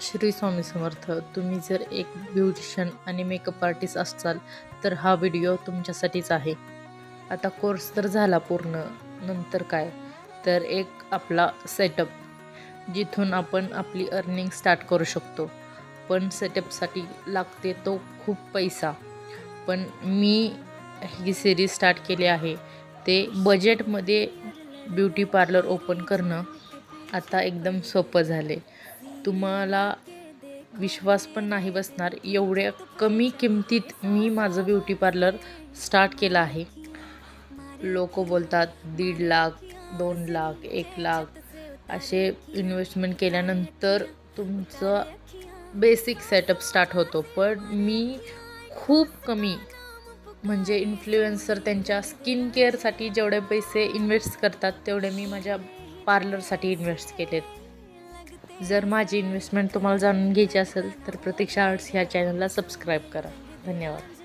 श्री स्वामी समर्थ. तुम्ही जर एक ब्युटिशियन आणि मेकअप आर्टिस्ट असाल तर हा व्हिडिओ तुमच्यासाठीच आहे. आता कोर्स तर झाला पूर्ण, नंतर काय तर एक आपला सेटअप जिथून आपण आपली अर्निंग स्टार्ट करू शकतो. पण सेटअपसाठी लागते तो खूप पैसा. पण मी ही सिरीज स्टार्ट केली आहे ते बजेटमध्ये ब्युटी पार्लर ओपन करणं आता एकदम सोपं झाले. तुम्हाला विश्वास पण नाही बसणार एवढ्या कमी किमतीत मी माझं ब्युटी पार्लर स्टार्ट केलं आहे. लोक बोलतात 1.5 लाख 2 लाख 1 लाख असे इन्व्हेस्टमेंट केल्यानंतर तुमचं बेसिक सेटअप स्टार्ट होतो. पण मी खूप कमी म्हणजे इन्फ्लुएन्सर त्यांच्या स्किन केअरसाठी जेवढे पैसे इन्व्हेस्ट करतात तेवढे मी माझ्या पार्लरसाठी इन्व्हेस्ट केलेत. जर माझी इन्व्हेस्टमेंट तुम्हाला जाणून घ्यायची असेल तर प्रतीक्षा आर्ट्स ह्या चॅनलला सबस्क्राईब करा. धन्यवाद.